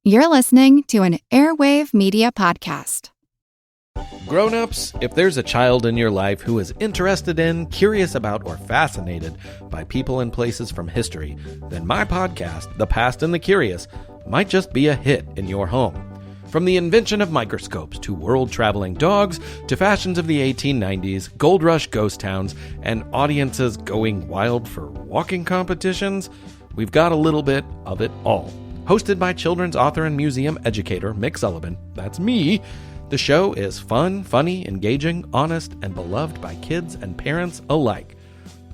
You're listening to an Airwave Media Podcast. Grown-ups, if there's a child in your life who is interested in, curious about, or fascinated by people and places from history, then my podcast, The Past and the Curious, might just be a hit in your home. From the invention of microscopes to world-traveling dogs to fashions of the 1890s, gold rush ghost towns, and audiences going wild for walking competitions, we've got a little bit of it all. Hosted by children's author and museum educator Mick Sullivan, that's me, the show is fun, funny, engaging, honest, and beloved by kids and parents alike.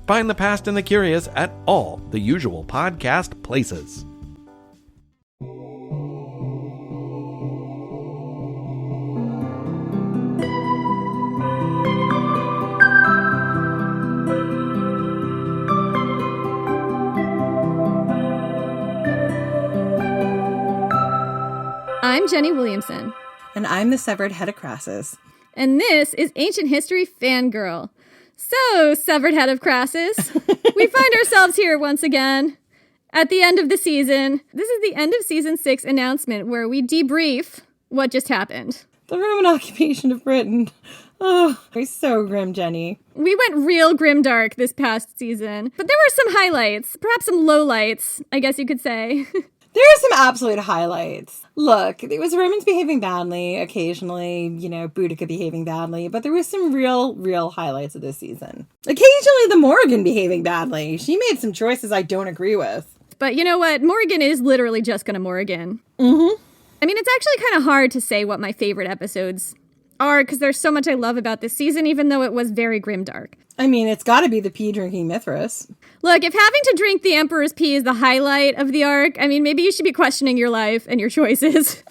Find The Past and the Curious at all the usual podcast places. I'm Jenny Williamson. And I'm the severed head of Crassus. And this is Ancient History Fangirl. So, severed head of Crassus, we find ourselves here once again at the end of the season. This is the end of season 6 announcement where we debrief what just happened. The Roman occupation of Britain. Oh, it was so grim, Jenny. We went real grimdark this past season, but there were some highlights, perhaps some lowlights, I guess you could say. There are some absolute highlights. Look, it was Romans behaving badly, occasionally, Boudica behaving badly, but there was some real highlights of this season. Occasionally the Morrigan behaving badly. She made some choices I don't agree with. But you know what? Morrigan is literally just gonna Morrigan. Mm-hmm. I mean, it's actually kind of hard to say what my favorite episodes are, because there's so much I love about this season, even though it was very grimdark. I mean, it's got to be the pee drinking Mithras. Look, if having to drink the Emperor's pee is the highlight of the arc, I mean, maybe you should be questioning your life and your choices.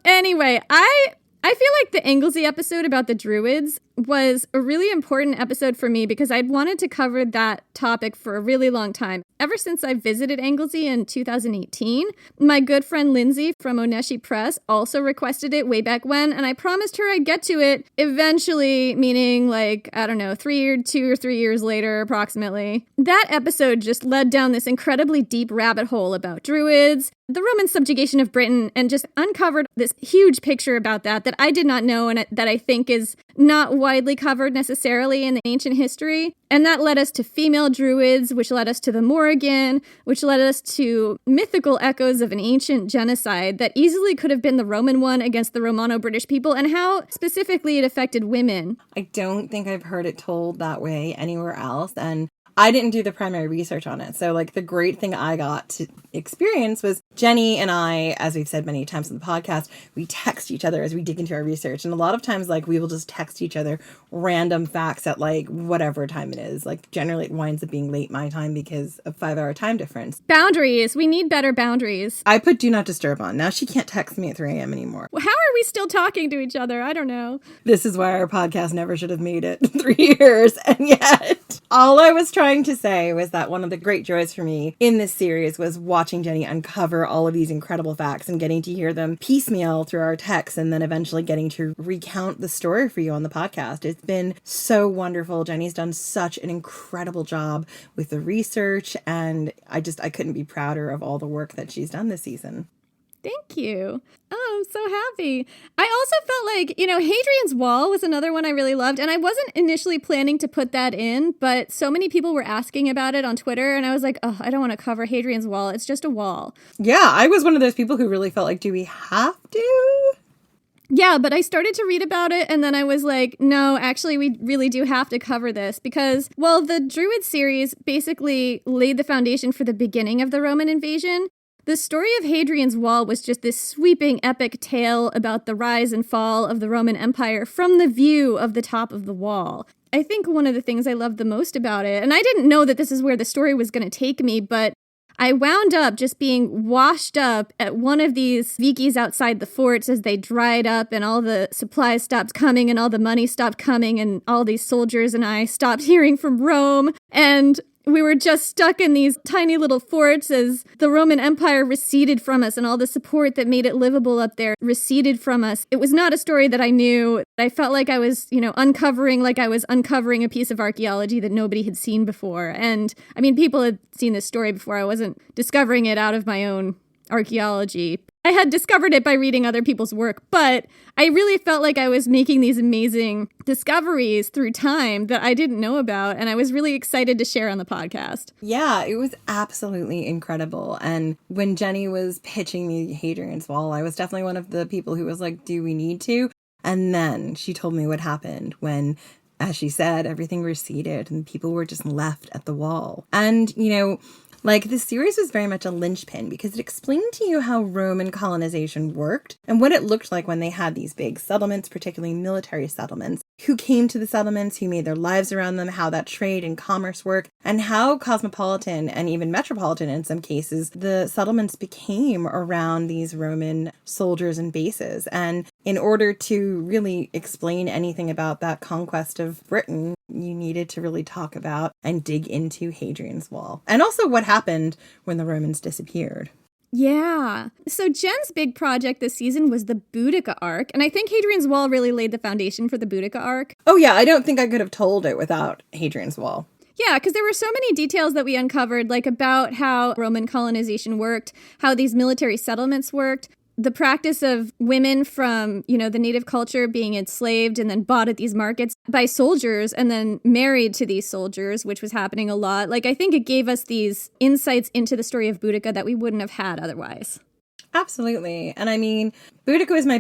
Anyway, I feel like the Anglesey episode about the Druids was a really important episode for me because I'd wanted to cover that topic for a really long time. Ever since I visited Anglesey in 2018, my good friend Lindsay from Oneshi Press also requested it way back when, and I promised her I'd get to it eventually, meaning 2 or 3 years later, approximately. That episode just led down this incredibly deep rabbit hole about Druids, the Roman subjugation of Britain, and just uncovered this huge picture about that I did not know and that I think is not widely covered necessarily in the ancient history. And that led us to female Druids, which led us to the Morrigan, which led us to mythical echoes of an ancient genocide that easily could have been the Roman one against the Romano-British people, and how specifically it affected women. I don't think I've heard it told that way anywhere else, and I didn't do the primary research on it. So, the great thing I got to experience was Jenny and I, as we've said many times on the podcast, we text each other as we dig into our research. And a lot of times, we will just text each other random facts at, whatever time it is. Generally, it winds up being late my time because of 5-hour time difference. Boundaries. We need better boundaries. I put Do Not Disturb on. Now she can't text me at 3 a.m. anymore. Well, how are we still talking to each other? I don't know. This is why our podcast never should have made it 3 years. And yet, all I was trying to say was that one of the great joys for me in this series was watching Jenny uncover all of these incredible facts and getting to hear them piecemeal through our texts, and then eventually getting to recount the story for you on the podcast. It's been so wonderful. Jenny's done such an incredible job with the research, and I couldn't be prouder of all the work that she's done this season. Thank you. Oh, I'm so happy. I also felt like, Hadrian's Wall was another one I really loved, and I wasn't initially planning to put that in, but so many people were asking about it on Twitter, and I was like, oh, I don't want to cover Hadrian's Wall. It's just a wall. Yeah, I was one of those people who really felt like, do we have to? Yeah, but I started to read about it, and then I was like, no, actually, we really do have to cover this because, well, the Druid series basically laid the foundation for the beginning of the Roman invasion. The story of Hadrian's Wall was just this sweeping epic tale about the rise and fall of the Roman Empire from the view of the top of the wall. I think one of the things I loved the most about it, and I didn't know that this is where the story was going to take me, but I wound up just being washed up at one of these vikis outside the forts as they dried up and all the supplies stopped coming and all the money stopped coming and all these soldiers and I stopped hearing from Rome. And we were just stuck in these tiny little forts as the Roman Empire receded from us and all the support that made it livable up there receded from us. It was not a story that I knew. I felt like I was, uncovering a piece of archaeology that nobody had seen before. And I mean, people had seen this story before. I wasn't discovering it out of my own archaeology. I had discovered it by reading other people's work, but I really felt like I was making these amazing discoveries through time that I didn't know about, and I was really excited to share on the podcast. Yeah, it was absolutely incredible. And when Jenny was pitching me Hadrian's Wall, I was definitely one of the people who was like, do we need to? And then she told me what happened when, as she said, everything receded and people were just left at the wall. And, you know, like, this series was very much a linchpin because it explained to you how Roman colonization worked and what it looked like when they had these big settlements, particularly military settlements, who came to the settlements, who made their lives around them, how that trade and commerce worked, and how cosmopolitan and even metropolitan in some cases, the settlements became around these Roman soldiers and bases. And in order to really explain anything about that conquest of Britain, you needed to really talk about and dig into Hadrian's Wall. And also what happened when the Romans disappeared. Yeah. So Jen's big project this season was the Boudica arc, and I think Hadrian's Wall really laid the foundation for the Boudica arc. Oh yeah, I don't think I could have told it without Hadrian's Wall. Yeah, because there were so many details that we uncovered, like about how Roman colonization worked, how these military settlements worked, the practice of women from, you know, the native culture being enslaved and then bought at these markets by soldiers and then married to these soldiers, which was happening a lot. Like, I think it gave us these insights into the story of Boudica that we wouldn't have had otherwise. Absolutely. And I mean, Boudica was my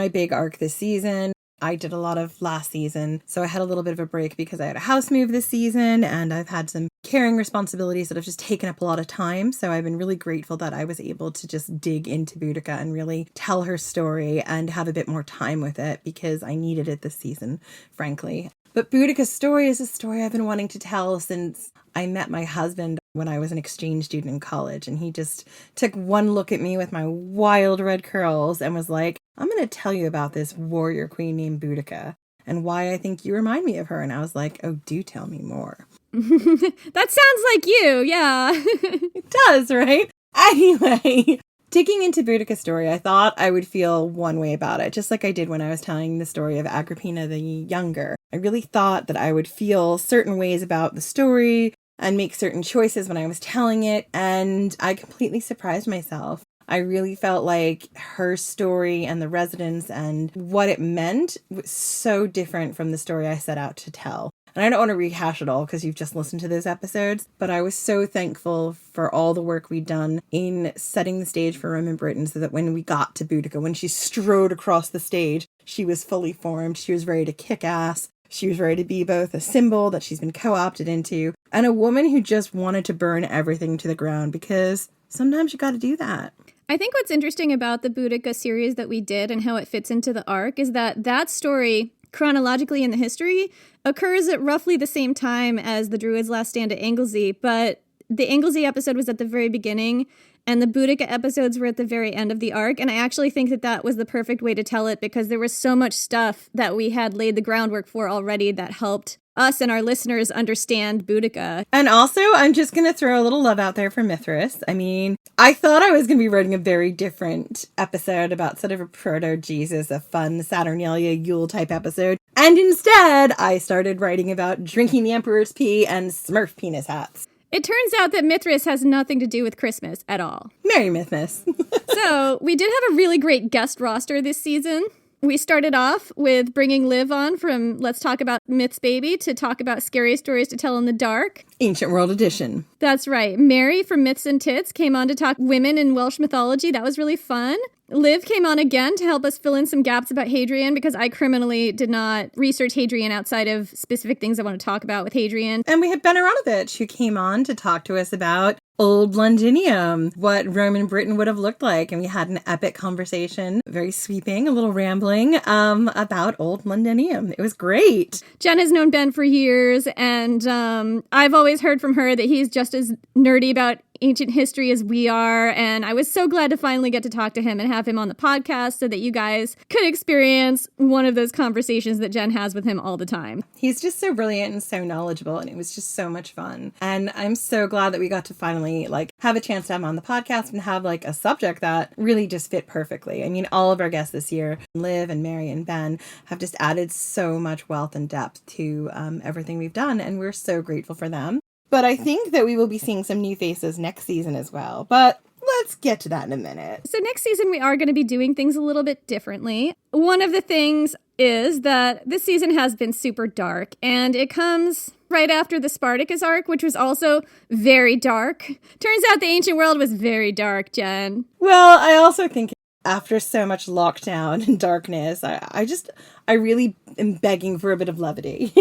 big arc this season. I did a lot of last season, so I had a little bit of a break because I had a house move this season and I've had some caring responsibilities that have just taken up a lot of time. So I've been really grateful that I was able to just dig into Boudica and really tell her story and have a bit more time with it because I needed it this season, frankly. But Boudica's story is a story I've been wanting to tell since I met my husband when I was an exchange student in college. And he just took one look at me with my wild red curls and was like, I'm going to tell you about this warrior queen named Boudica and why I think you remind me of her. And I was like, oh, do tell me more. That sounds like you. Yeah. It does, right? Anyway, digging into Boudica's story, I thought I would feel one way about it, just like I did when I was telling the story of Agrippina the Younger. I really thought that I would feel certain ways about the story and make certain choices when I was telling it, and I completely surprised myself. I really felt like her story and the residents and what it meant was so different from the story I set out to tell. And I don't want to rehash it all because you've just listened to those episodes, but I was so thankful for all the work we'd done in setting the stage for Roman Britain so that when we got to Boudica, when she strode across the stage, she was fully formed, she was ready to kick ass, she was ready to be both a symbol that she's been co-opted into and a woman who just wanted to burn everything to the ground because sometimes you got to do that. I think what's interesting about the Boudica series that we did and how it fits into the arc is that that story, chronologically in the history, occurs at roughly the same time as the Druids' last stand at Anglesey, but the Anglesey episode was at the very beginning and the Boudica episodes were at the very end of the arc, and I actually think that that was the perfect way to tell it because there was so much stuff that we had laid the groundwork for already that helped us and our listeners understand Boudica. And also, I'm just going to throw a little love out there for Mithras. I mean, I thought I was going to be writing a very different episode about sort of a proto-Jesus, a fun Saturnalia Yule type episode. And instead, I started writing about drinking the Emperor's pee and Smurf penis hats. It turns out that Mithras has nothing to do with Christmas at all. Merry Mithras. So, we did have a really great guest roster this season. We started off with bringing Liv on from Let's Talk About Myths Baby to talk about scary stories to tell in the dark. Ancient World Edition. That's right. Mary from Myths and Tits came on to talk women in Welsh mythology. That was really fun. Liv came on again to help us fill in some gaps about Hadrian because I criminally did not research Hadrian outside of specific things I want to talk about with Hadrian. And we had Ben Aronovich who came on to talk to us about Old Londinium, what Roman Britain would have looked like. And we had an epic conversation, very sweeping, a little rambling, about Old Londinium. It was great. Jen has known Ben for years, and I've always heard from her that he's just as nerdy about ancient history as we are, and I was so glad to finally get to talk to him and have him on the podcast so that you guys could experience one of those conversations that Jen has with him all the time. He's just so brilliant and so knowledgeable, and it was just so much fun. And I'm so glad that we got to finally have a chance to have him on the podcast and have a subject that really just fit perfectly. I mean, all of our guests this year, Liv and Mary and Ben, have just added so much wealth and depth to everything we've done, and we're so grateful for them. But I think that we will be seeing some new faces next season as well. But let's get to that in a minute. So next season, we are going to be doing things a little bit differently. One of the things is that this season has been super dark, and it comes right after the Spartacus arc, which was also very dark. Turns out the ancient world was very dark, Jen. Well, I also think after so much lockdown and darkness, I really am begging for a bit of levity.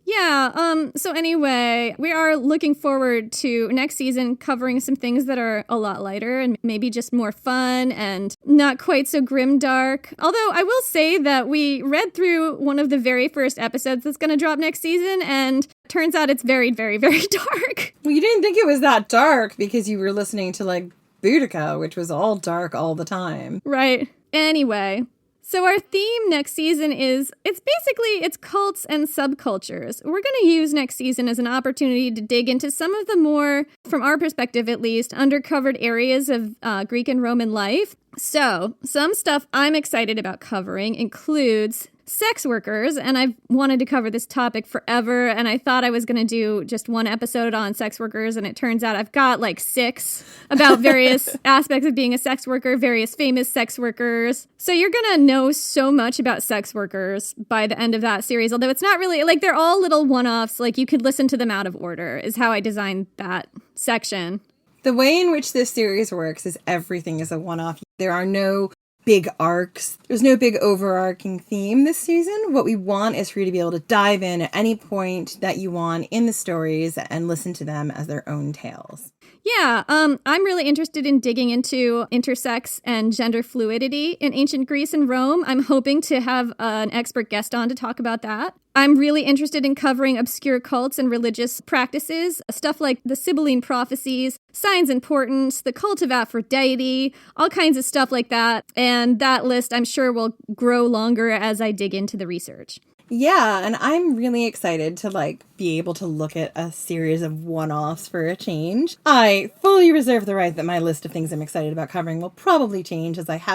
Yeah, so anyway, we are looking forward to next season covering some things that are a lot lighter and maybe just more fun and not quite so grim dark. Although I will say that we read through one of the very first episodes that's going to drop next season, and turns out it's very, very, very dark. Well, you didn't think it was that dark because you were listening to, like, Boudica, which was all dark all the time. Right. Anyway. So our theme next season is, it's cults and subcultures. We're going to use next season as an opportunity to dig into some of the more, from our perspective at least, undercovered areas of Greek and Roman life. So some stuff I'm excited about covering includes sex workers, and I've wanted to cover this topic forever, and I thought I was going to do just one episode on sex workers, and it turns out I've got like 6 about various aspects of being a sex worker, various famous sex workers. So you're going to know so much about sex workers by the end of that series, although it's not really, like, they're all little one-offs, like you could listen to them out of order, is how I designed that section. The way in which this series works is everything is a one-off. There are no big arcs. There's no big overarching theme this season. What we want is for you to be able to dive in at any point that you want in the stories and listen to them as their own tales. Yeah, I'm really interested in digging into intersex and gender fluidity in ancient Greece and Rome. I'm hoping to have an expert guest on to talk about that. I'm really interested in covering obscure cults and religious practices, stuff like the Sibylline prophecies, signs and portents, the cult of Aphrodite, all kinds of stuff like that. And that list, I'm sure, will grow longer as I dig into the research. Yeah, and I'm really excited to, like, be able to look at a series of one-offs for a change. I fully reserve the right that my list of things I'm excited about covering will probably change, as I've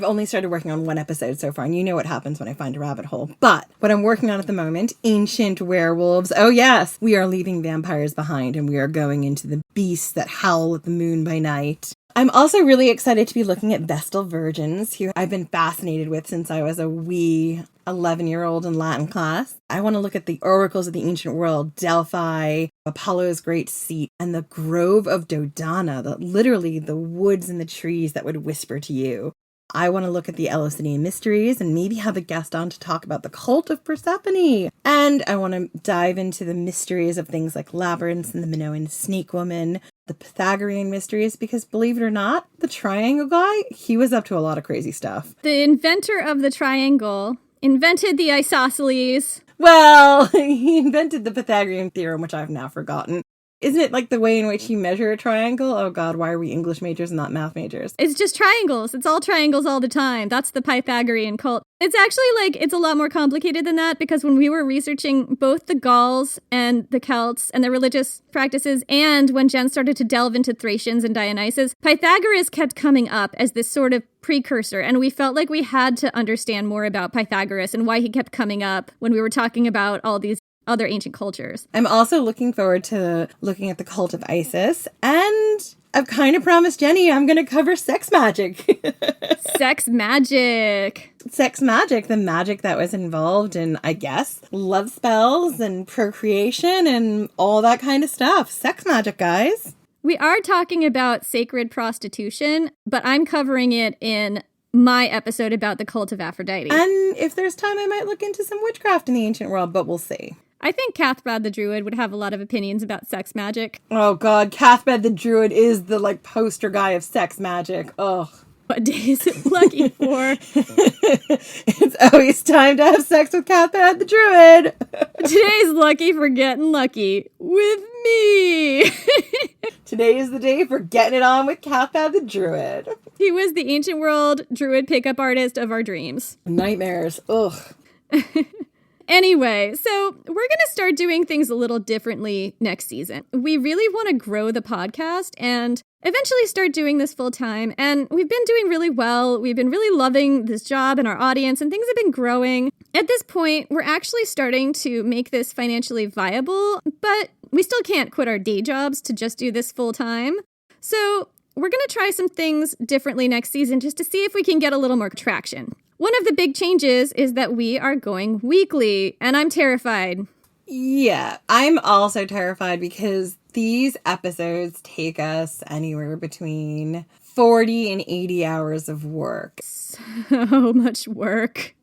only started working on one episode so far, and you know what happens when I find a rabbit hole. But what I'm working on at the moment, ancient werewolves. Oh yes, we are leaving vampires behind, and we are going into the beasts that howl at the moon by night. I'm also really excited to be looking at Vestal virgins, who I've been fascinated with since I was a wee 11-year-old in Latin class. I want to look at the oracles of the ancient world, Delphi, Apollo's great seat, and the Grove of Dodona, literally the woods and the trees that would whisper to you. I want to look at the Eleusinian mysteries and maybe have a guest on to talk about the cult of Persephone. And I want to dive into the mysteries of things like labyrinths and the Minoan snake woman, the Pythagorean mysteries, because believe it or not, the triangle guy, he was up to a lot of crazy stuff. The inventor of the triangle invented the isosceles. Well, he invented the Pythagorean theorem, which I've now forgotten. Isn't it like the way in which you measure a triangle? Oh God, why are we English majors and not math majors? It's just triangles. It's all triangles all the time. That's the Pythagorean cult. It's actually it's a lot more complicated than that, because when we were researching both the Gauls and the Celts and their religious practices, and when Jen started to delve into Thracians and Dionysus, Pythagoras kept coming up as this sort of precursor, and we felt like we had to understand more about Pythagoras and why he kept coming up when we were talking about all these other ancient cultures. I'm also looking forward to looking at the cult of Isis, and I've kind of promised Jenny I'm going to cover sex magic. Sex magic. Sex magic, the magic that was involved in, I guess, love spells and procreation and all that kind of stuff. Sex magic, guys. We are talking about sacred prostitution, but I'm covering it in my episode about the cult of Aphrodite. And if there's time, I might look into some witchcraft in the ancient world, but we'll see. I think Cathbad the Druid would have a lot of opinions about sex magic. Oh God, Cathbad the Druid is the poster guy of sex magic. Ugh. What day is it lucky for? It's always time to have sex with Cathbad the Druid. Today's lucky for getting lucky with me. Today is the day for getting it on with Cathbad the Druid. He was the ancient world druid pickup artist of our dreams. Nightmares. Ugh. Anyway, so we're going to start doing things a little differently next season. We really want to grow the podcast and eventually start doing this full time. And we've been doing really well. We've been really loving this job and our audience, and things have been growing. At this point, we're actually starting to make this financially viable, but we still can't quit our day jobs to just do this full time. So we're going to try some things differently next season just to see if we can get a little more traction. One of the big changes is that we are going weekly, and I'm terrified. Yeah, I'm also terrified because these episodes take us anywhere between 40 and 80 hours of work. So much work.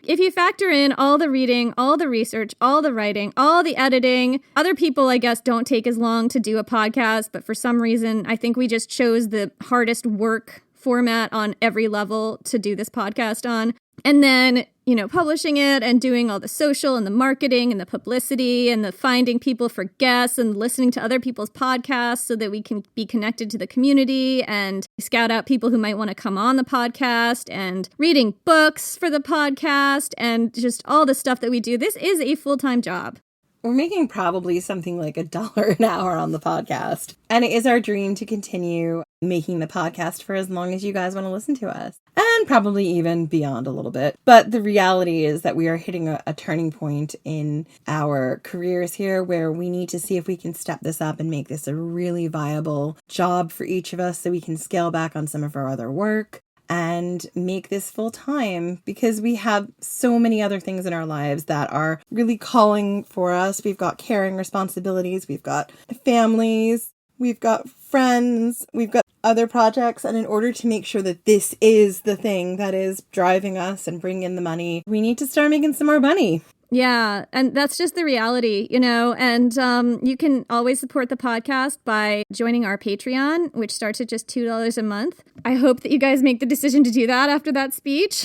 If you factor in all the reading, all the research, all the writing, all the editing, other people, I guess, don't take as long to do a podcast, but for some reason, I think we just chose the hardest work format on every level to do this podcast on. And then, publishing it and doing all the social and the marketing and the publicity and the finding people for guests and listening to other people's podcasts so that we can be connected to the community and scout out people who might want to come on the podcast and reading books for the podcast and just all the stuff that we do. This is a full-time job. We're making probably something like $1 an hour on the podcast. And it is our dream to continue making the podcast for as long as you guys want to listen to us. And probably even beyond a little bit. But the reality is that we are hitting a turning point in our careers here where we need to see if we can step this up and make this a really viable job for each of us so we can scale back on some of our other work and make this full time because we have so many other things in our lives that are really calling for us. We've got caring responsibilities, we've got families, we've got friends, we've got other projects. And in order to make sure that this is the thing that is driving us and bringing in the money, we need to start making some more money. Yeah, and that's just the reality, and you can always support the podcast by joining our Patreon, which starts at just $2 a month. I hope that you guys make the decision to do that after that speech.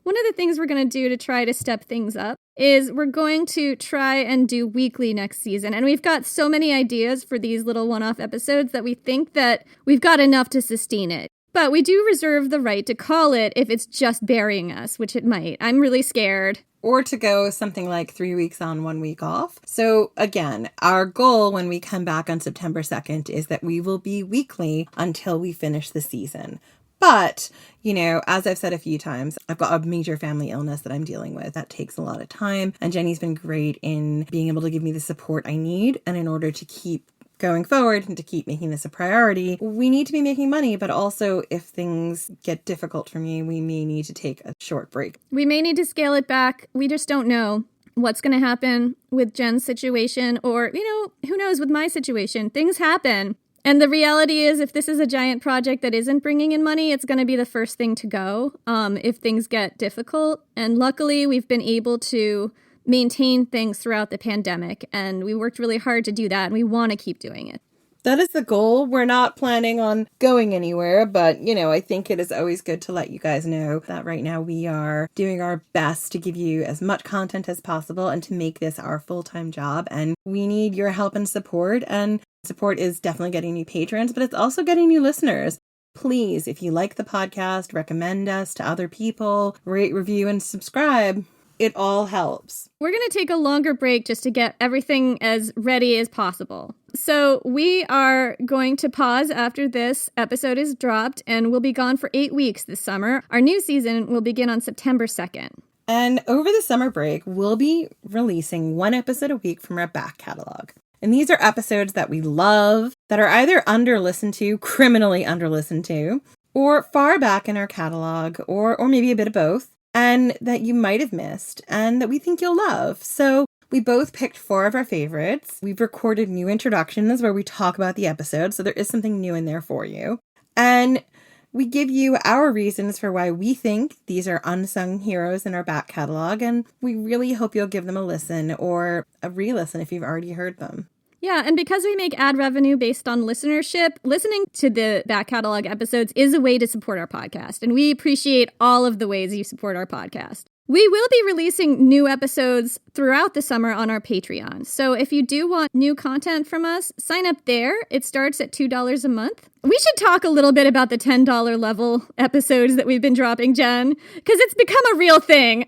One of the things we're going to do to try to step things up is we're going to try and do weekly next season. And we've got so many ideas for these little one-off episodes that we think that we've got enough to sustain it. But we do reserve the right to call it if it's just burying us, which it might. I'm really scared. Or to go something like 3 weeks on, 1 week off. So again, our goal when we come back on September 2nd is that we will be weekly until we finish the season. But, as I've said a few times, I've got a major family illness that I'm dealing with. That takes a lot of time. And Jenny's been great in being able to give me the support I need. And in order to keep going forward and to keep making this a priority, we need to be making money, but also if things get difficult for me, we may need to take a short break. We may need to scale it back. We just don't know what's going to happen with Jen's situation or, who knows with my situation. Things happen. And the reality is if this is a giant project that isn't bringing in money, it's going to be the first thing to go if things get difficult. And luckily, we've been able to maintain things throughout the pandemic, and we worked really hard to do that, and we want to keep doing it. That is the goal. We're not planning on going anywhere, but, I think it is always good to let you guys know that right now we are doing our best to give you as much content as possible and to make this our full-time job, and we need your help and support, and support is definitely getting new patrons, but it's also getting new listeners. Please, if you like the podcast, recommend us to other people, rate, review, and subscribe. It all helps. We're going to take a longer break just to get everything as ready as possible. So we are going to pause after this episode is dropped, and we'll be gone for 8 weeks this summer. Our new season will begin on September 2nd. And over the summer break, we'll be releasing 1 episode a week from our back catalog. And these are episodes that we love, that are either under-listened to, criminally under-listened to, or far back in our catalog, or maybe a bit of both, and that you might have missed, and that we think you'll love. So we both picked 4 of our favorites. We've recorded new introductions where we talk about the episode, so there is something new in there for you. And we give you our reasons for why we think these are unsung heroes in our back catalog, and we really hope you'll give them a listen or a re-listen if you've already heard them. Yeah, and because we make ad revenue based on listenership, listening to the back catalog episodes is a way to support our podcast, and we appreciate all of the ways you support our podcast. We will be releasing new episodes throughout the summer on our Patreon. So if you do want new content from us, sign up there. It starts at $2 a month. We should talk a little bit about the $10 level episodes that we've been dropping, Jen, because it's become a real thing.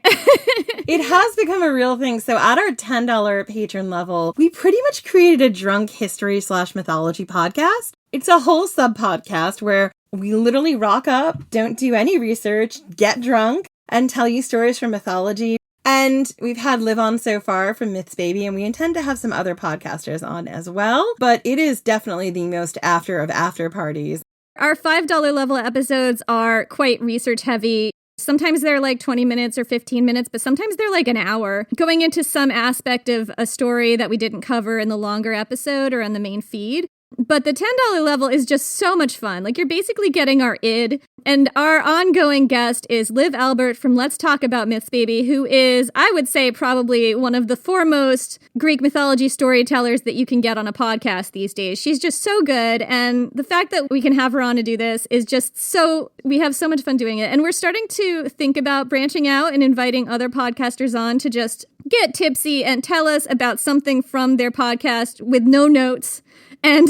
It has become a real thing. So at our $10 patron level, we pretty much created a drunk history/mythology podcast. It's a whole sub-podcast where we literally rock up, don't do any research, get drunk, and tell you stories from mythology. And we've had Liv on so far from Myths Baby, and we intend to have some other podcasters on as well. But it is definitely the most after of after parties. Our $5 level episodes are quite research heavy. Sometimes they're like 20 minutes or 15 minutes, but sometimes they're like an hour, going into some aspect of a story that we didn't cover in the longer episode or on the main feed. But the $10 level is just so much fun. Like, you're basically getting our id. And our ongoing guest is Liv Albert from Let's Talk About Myths Baby, who is, I would say, probably one of the foremost Greek mythology storytellers that you can get on a podcast these days. She's just so good. And the fact that we can have her on to do this is just so, we have so much fun doing it. And we're starting to think about branching out and inviting other podcasters on to just get tipsy and tell us about something from their podcast with no notes. And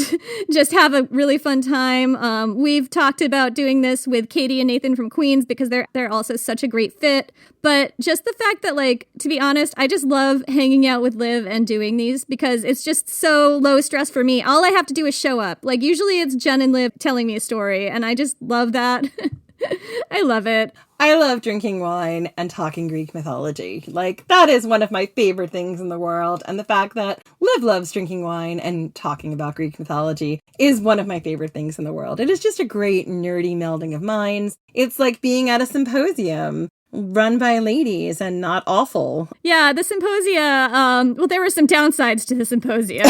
just have a really fun time. We've talked about doing this with Katie and Nathan from Queens because they're also such a great fit. But just the fact that, like, to be honest, I just love hanging out with Liv and doing these because it's just so low stress for me. All I have to do is show up. Like, usually it's Jen and Liv telling me a story, and I just love that. I love it. I love drinking wine and talking Greek mythology. Like, that is one of my favorite things in the world. And the fact that Liv loves drinking wine and talking about Greek mythology is one of my favorite things in the world. It is just a great nerdy melding of minds. It's like being at a symposium run by ladies and not awful. Yeah, the symposia, well, there were some downsides to the symposia.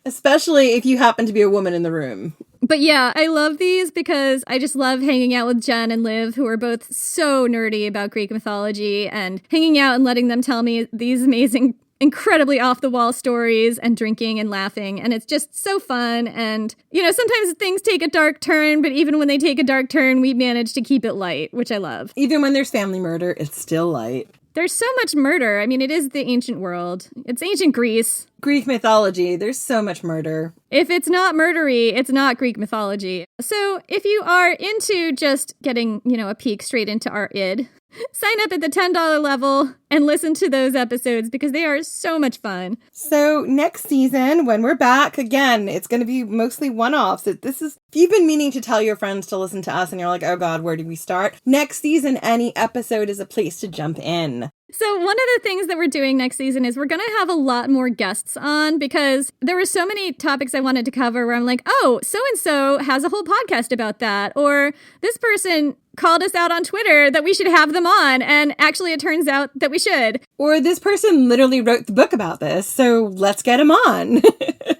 Especially if you happen to be a woman in the room. But yeah, I love these because I just love hanging out with Jen and Liv, who are both so nerdy about Greek mythology, and hanging out and letting them tell me these amazing, incredibly off-the-wall stories and drinking and laughing. And it's just so fun. And, you know, sometimes things take a dark turn, but even when they take a dark turn, we manage to keep it light, which I love. Even when there's family murder, it's still light. There's so much murder. I mean, it is the ancient world. It's ancient Greece. Greek mythology, there's so much murder. If it's not murdery, it's not Greek mythology. So if you are into just getting, you know, a peek straight into our id, sign up at the $10 level and listen to those episodes because they are so much fun. So next season, when we're back, again, it's going to be mostly one-offs. If you've been meaning to tell your friends to listen to us and you're like, oh God, where do we start? Next season, any episode is a place to jump in. So one of the things that we're doing next season is we're going to have a lot more guests on because there were so many topics I wanted to cover where I'm like, oh, so-and-so has a whole podcast about that. Or this person called us out on Twitter that we should have them on. And actually, it turns out that we should. Or this person literally wrote the book about this, so let's get him on.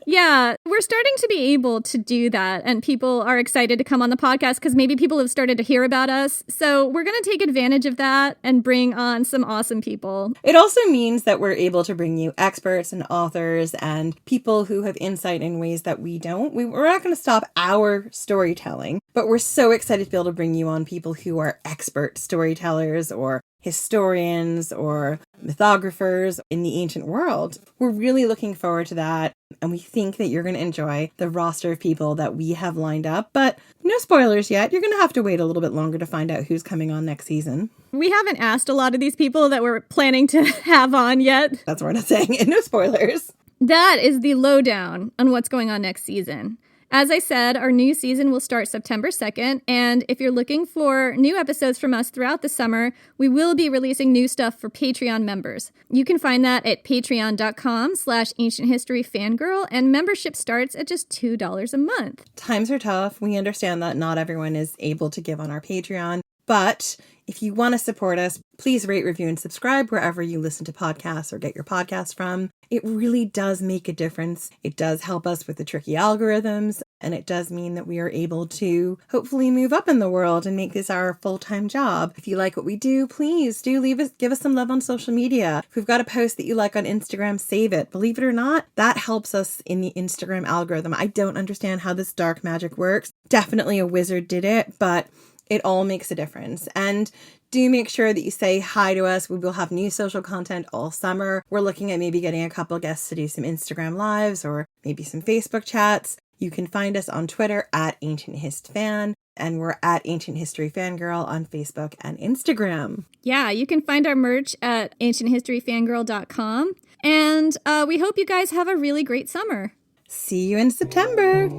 Yeah, we're starting to be able to do that. And people are excited to come on the podcast because maybe people have started to hear about us. So we're going to take advantage of that and bring on some awesome people. It also means that we're able to bring you experts and authors and people who have insight in ways that we don't. We're not going to stop our storytelling, but we're so excited to be able to bring you on people who are expert storytellers or historians or mythographers in the ancient world. We're really looking forward to that. And we think that you're going to enjoy the roster of people that we have lined up. But no spoilers yet. You're going to have to wait a little bit longer to find out who's coming on next season. We haven't asked a lot of these people that we're planning to have on yet. That's what we're not saying. No spoilers. That is the lowdown on what's going on next season. As I said, our new season will start September 2nd, and if you're looking for new episodes from us throughout the summer, we will be releasing new stuff for Patreon members. You can find that at patreon.com/ancienthistoryfangirl, and membership starts at just $2 a month. Times are tough. We understand that not everyone is able to give on our Patreon, but if you want to support us, please rate, review, and subscribe wherever you listen to podcasts or get your podcasts from. It really does make a difference. It does help us with the tricky algorithms, and it does mean that we are able to hopefully move up in the world and make this our full-time job. If you like what we do, please do give us some love on social media. If we've got a post that you like on Instagram, save it. Believe it or not, that helps us in the Instagram algorithm. I don't understand how this dark magic works. Definitely a wizard did it, but it all makes a difference. And do make sure that you say hi to us. We will have new social content all summer. We're looking at maybe getting a couple guests to do some Instagram lives or maybe some Facebook chats. You can find us on Twitter at Ancient Hist Fan, and we're at Ancient History Fangirl on Facebook and Instagram. Yeah, you can find our merch at ancienthistoryfangirl.com. And we hope you guys have a really great summer. See you in September.